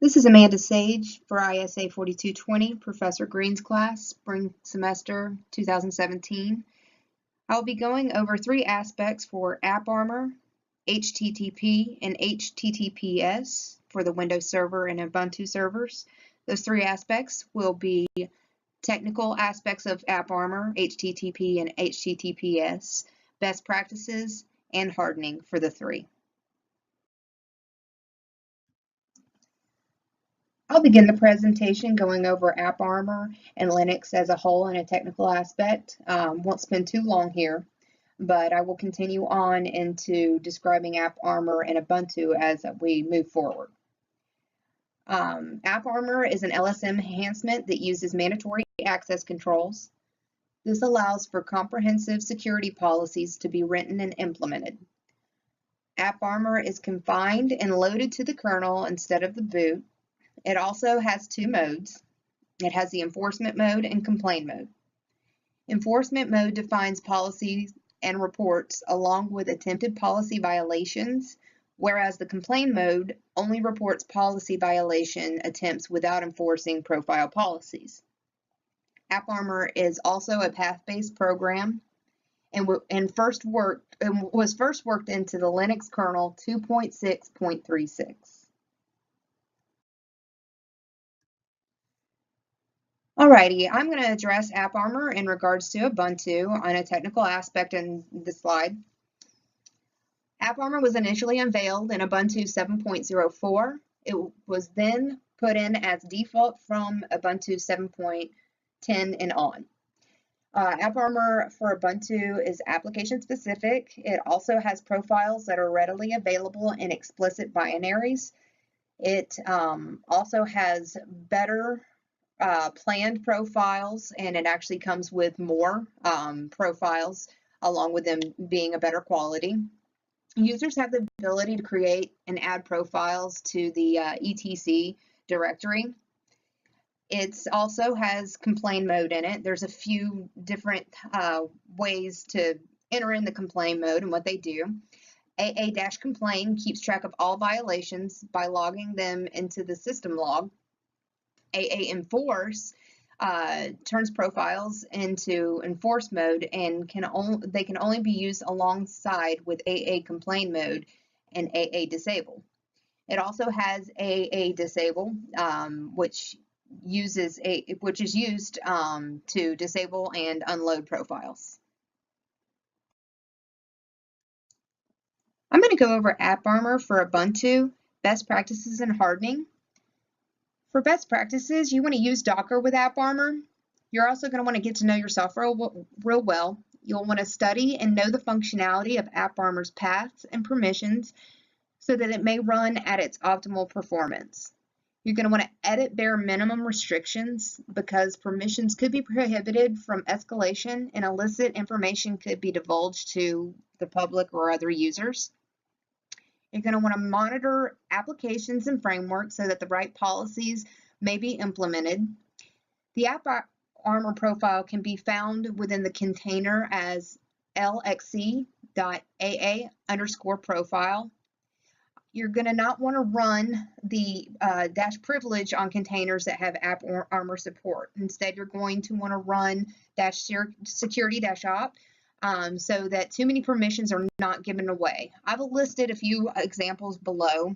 This is Amanda Sage for ISA 4220, Professor Green's class, spring semester 2017. I'll be going over three aspects for AppArmor, HTTP, and HTTPS for the Windows Server and Ubuntu servers. Those three aspects will be technical aspects of AppArmor, HTTP, and HTTPS, best practices, and hardening for the three. I'll begin the presentation going over AppArmor and Linux as a whole in a technical aspect. Won't spend too long here, but I will continue on into describing AppArmor and Ubuntu as we move forward. AppArmor is an LSM enhancement that uses mandatory access controls. This allows for comprehensive security policies to be written and implemented. AppArmor is confined and loaded to the kernel instead of the boot. It also has two modes. It has the enforcement mode and complaint mode. Enforcement mode defines policies and reports along with attempted policy violations, whereas the complaint mode only reports policy violation attempts without enforcing profile policies. AppArmor is also a path-based program and was first worked into the Linux kernel 2.6.36. Alrighty, I'm going to address AppArmor in regards to Ubuntu on a technical aspect in this slide. AppArmor was initially unveiled in Ubuntu 7.04. It was then put in as default from Ubuntu 7.10 and on. AppArmor for Ubuntu is application specific. It also has profiles that are readily available in explicit binaries. It also has better planned profiles, and it actually comes with more profiles along with them being a better quality. Users have the ability to create and add profiles to the etc directory. It also has complaint mode in it. There's a few different ways to enter in the complaint mode and what they do. AA-complain keeps track of all violations by logging them into the system log. AA enforce turns profiles into enforce mode and they can only be used alongside with AA complain mode and AA disable. It also has AA disable, which is used to disable and unload profiles. I'm going to go over AppArmor for Ubuntu, best practices and hardening. For best practices, you want to use Docker with AppArmor. You're also going to want to get to know yourself real well. You'll want to study and know the functionality of AppArmor's paths and permissions so that it may run at its optimal performance. You're going to want to edit bare minimum restrictions because permissions could be prohibited from escalation and illicit information could be divulged to the public or other users. You're going to want to monitor applications and frameworks so that the right policies may be implemented. The AppArmor profile can be found within the container as lxc.aa_profile. You're going to not want to run the -privilege on containers that have AppArmor support. Instead, you're going to want to run -security-op so that too many permissions are not given away. I've listed a few examples below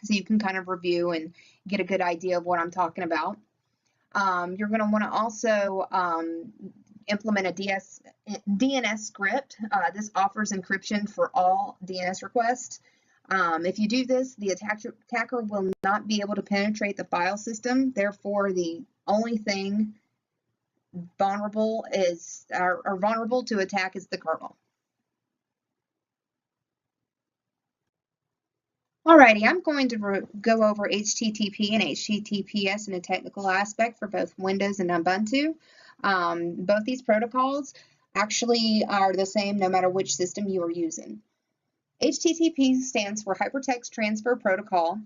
so you can kind of review and get a good idea of what I'm talking about. You're going to want to also implement a DNS script. This offers encryption for all DNS requests. If you do this, the attacker will not be able to penetrate the file system. Therefore, the only thing vulnerable to attack is the kernel. Alrighty, I'm going to go over HTTP and HTTPS in a technical aspect for both Windows and Ubuntu. Both these protocols actually are the same no matter which system you are using. HTTP stands for Hypertext Transfer Protocol.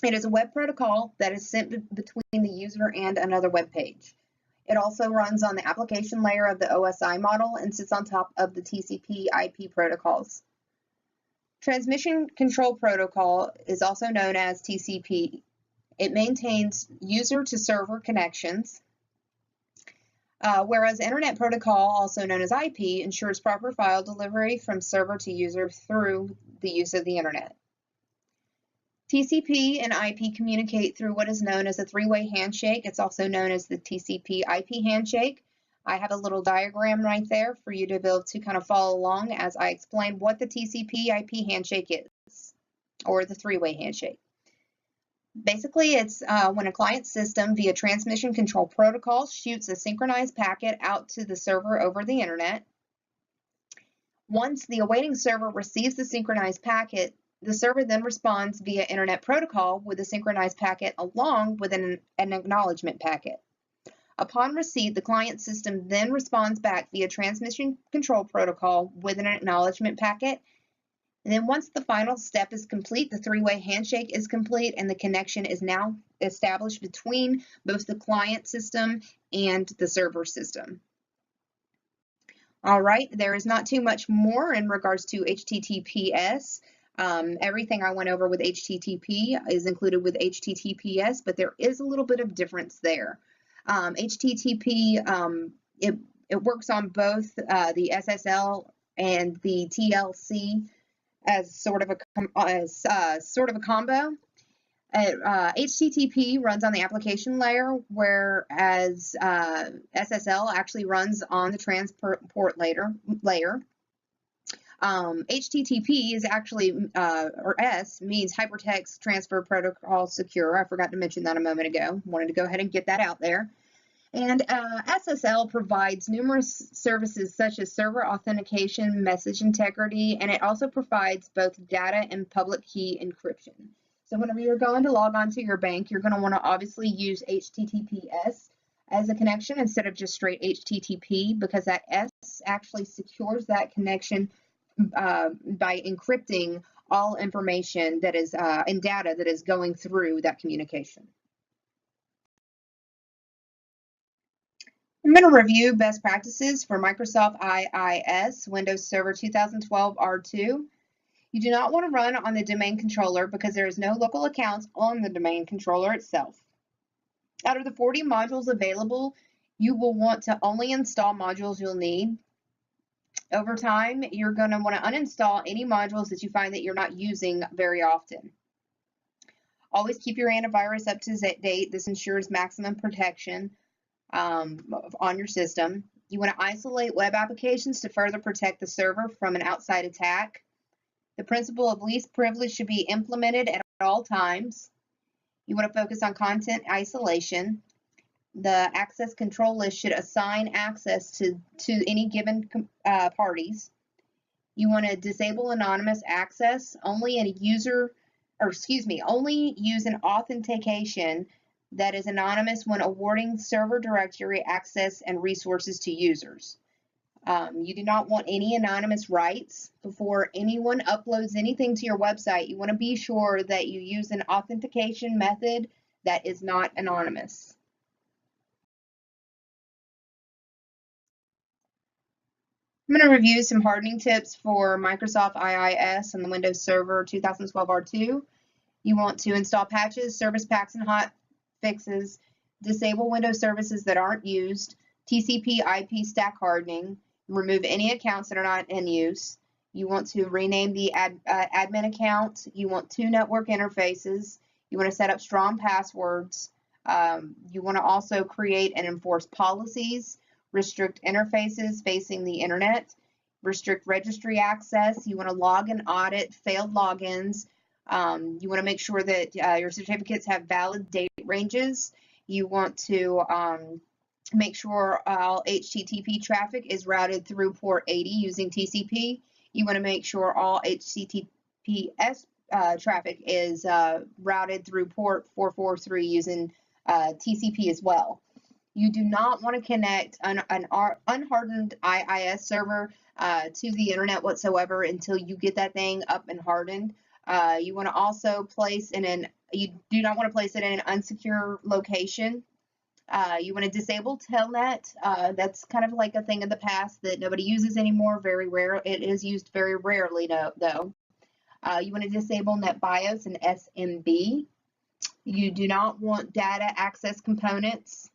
It is a web protocol that is sent between the user and another web page. It also runs on the application layer of the OSI model and sits on top of the TCP/IP protocols. Transmission Control Protocol is also known as TCP It maintains user to server connections, whereas Internet Protocol, also known as IP, ensures proper file delivery from server to user through the use of the Internet. TCP and IP communicate through what is known as a three-way handshake. It's also known as the TCP/IP handshake. I have a little diagram right there for you to be able to kind of follow along as I explain what the TCP/IP handshake is, or the three-way handshake. Basically, it's when a client system via transmission control protocol shoots a synchronized packet out to the server over the Internet. Once the awaiting server receives the synchronized packet, the server then responds via Internet Protocol with a synchronized packet along with an acknowledgement packet. Upon receipt, the client system then responds back via transmission control protocol with an acknowledgement packet. And then once the final step is complete, the three-way handshake is complete and the connection is now established between both the client system and the server system. All right, there is not too much more in regards to HTTPS. Everything I went over with HTTP is included with HTTPS, but there is a little bit of difference there. HTTP, it works on both the SSL and the TLC as sort of a combo. HTTP runs on the application layer, whereas SSL actually runs on the transport layer. HTTP is actually, or S, means Hypertext Transfer Protocol Secure. I forgot to mention that a moment ago. Wanted to go ahead and get that out there. And SSL provides numerous services such as server authentication, message integrity, and it also provides both data and public key encryption. So whenever you're going to log on to your bank, you're going to want to obviously use HTTPS as a connection instead of just straight HTTP, because that S actually secures that connection by encrypting all information that is and data that is going through that communication. I'm going to review best practices for Microsoft IIS Windows Server 2012 R2. You do not want to run on the domain controller because there is no local accounts on the domain controller itself. Out of the 40 modules available, you will want to only install modules you'll need. Over time, you're going to want to uninstall any modules that you find that you're not using very often. Always keep your antivirus up to date. This ensures maximum protection on your system. You want to isolate web applications to further protect the server from an outside attack. The principle of least privilege should be implemented at all times. You want to focus on content isolation. The access control list should assign access to any given parties. You want to disable anonymous access. Only use an authentication that is anonymous when awarding server directory access and resources to users. You do not want any anonymous rights. Before anyone uploads anything to your website, you want to be sure that you use an authentication method that is not anonymous. I'm going to review some hardening tips for Microsoft IIS and the Windows Server 2012 R2. You want to install patches, service packs, and hot fixes, disable Windows services that aren't used, TCP/IP stack hardening, remove any accounts that are not in use. You want to rename the admin account. You want 2 network interfaces. You want to set up strong passwords. You want to also create and enforce policies, restrict interfaces facing the internet, restrict registry access. You want to log and audit failed logins. You want to make sure that your certificates have valid date ranges. You want to make sure all HTTP traffic is routed through port 80 using TCP. You want to make sure all HTTPS traffic is routed through port 443 using TCP as well. You do not want to connect an unhardened IIS server to the internet whatsoever until you get that thing up and hardened. You want to also you do not want to place it in an unsecure location. You want to disable telnet. That's kind of like a thing of the past that nobody uses anymore. Very rare. It is used very rarely though. You want to disable NetBIOS and SMB. You do not want data access components.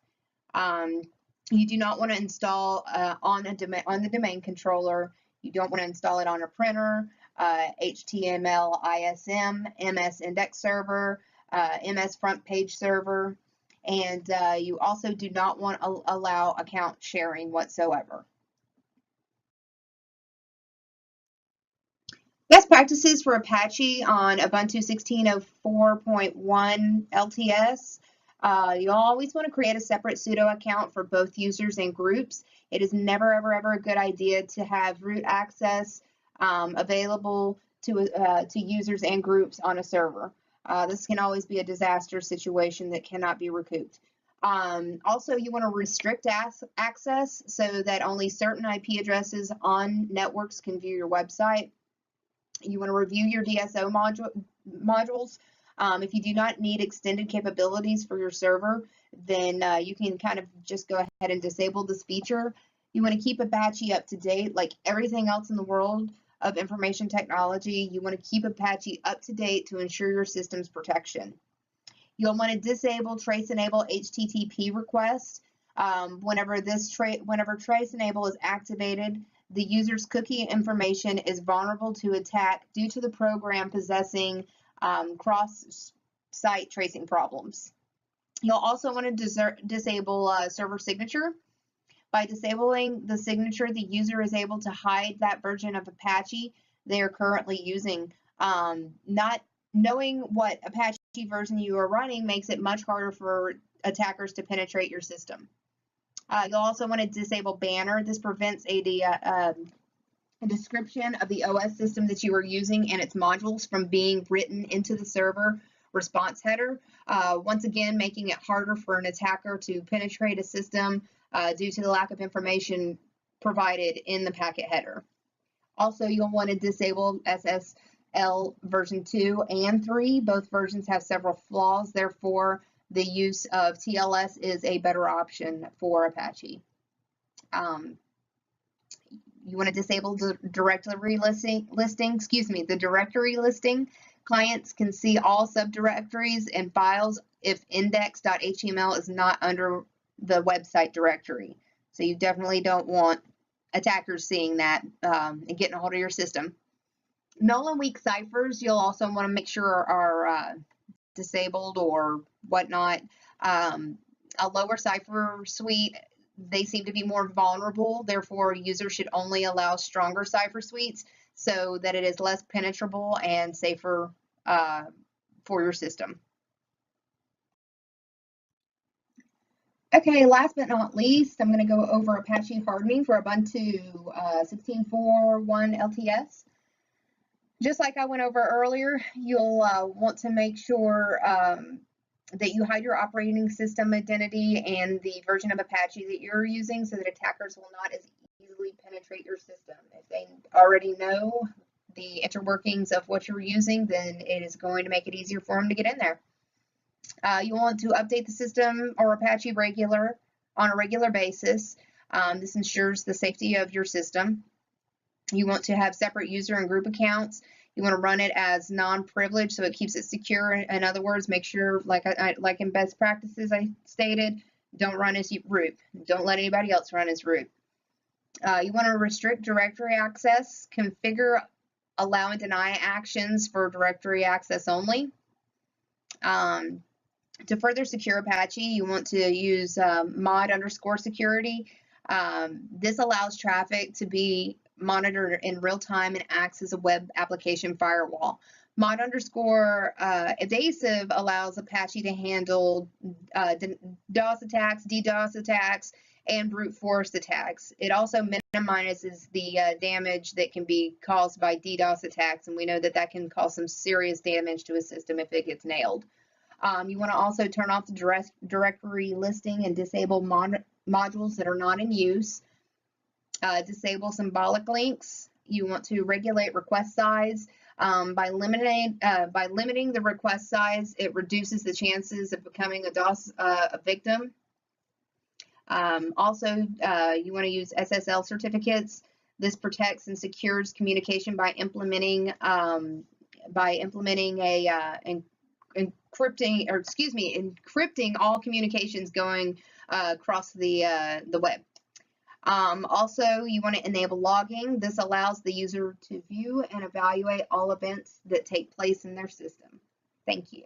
You do not want to install on the domain controller. You don't want to install it on a printer, HTML ISM, MS index server, MS front page server, and you also do not want to allow account sharing whatsoever. Best practices for Apache on Ubuntu 16.04.1 LTS. You'll always want to create a separate sudo account for both users and groups. It is never, ever a good idea to have root access available to users and groups on a server. This can always be a disaster situation that cannot be recouped. Also, you want to restrict access so that only certain IP addresses on networks can view your website. You want to review your DSO modules. If you do not need extended capabilities for your server, then you can kind of just go ahead and disable this feature. You want to keep Apache up to date, like everything else in the world of information technology. You want to keep Apache up to date to ensure your system's protection. You'll want to disable trace enable HTTP requests. Whenever trace enable is activated, the user's cookie information is vulnerable to attack due to the program possessing cross-site tracing problems. You'll also want to disable server signature. By disabling the signature, the user is able to hide that version of Apache they are currently using. Not knowing what Apache version you are running makes it much harder for attackers to penetrate your system. You'll also want to disable banner. This prevents a description of the OS system that you are using and its modules from being written into the server response header, once again making it harder for an attacker to penetrate a system due to the lack of information provided in the packet header. Also, you'll want to disable SSL version 2 and 3. Both versions have several flaws, therefore the use of TLS is a better option for Apache. You want to disable the directory listing. The directory listing. Clients can see all subdirectories and files if index.html is not under the website directory. So you definitely don't want attackers seeing that and getting a hold of your system. Null and weak ciphers, you'll also want to make sure are disabled or whatnot. A lower cipher suite, they seem to be more vulnerable, therefore users should only allow stronger cipher suites so that it is less penetrable and safer for your system. Okay, last but not least, I'm going to go over Apache hardening for Ubuntu 16.4.1 LTS. Just like I went over earlier, you'll want to make sure that you hide your operating system identity and the version of Apache that you're using so that attackers will not as easily penetrate your system. If they already know the interworkings of what you're using, then it is going to make it easier for them to get in there. You want to update the system or Apache on a regular basis. This ensures the safety of your system. You want to have separate user and group accounts. You want to run it as non-privileged so it keeps it secure. In other words, make sure, like in best practices I stated, don't run as root. Don't let anybody else run as root. You want to restrict directory access. Configure allow and deny actions for directory access only. To further secure Apache, you want to use mod_security. This allows traffic to be monitored in real time and acts as a web application firewall. Mod_evasive allows Apache to handle DOS attacks, DDoS attacks, and brute force attacks. It also minimizes the damage that can be caused by DDoS attacks, and we know that that can cause some serious damage to a system if it gets nailed. You want to also turn off the directory listing and disable modules that are not in use. Disable symbolic links. You want to regulate request size. By limiting the request size, it reduces the chances of becoming a DOS victim. Also, you want to use SSL certificates. This protects and secures communication by implementing a encrypting all communications going across the web. Also, you want to enable logging. This allows the user to view and evaluate all events that take place in their system. Thank you.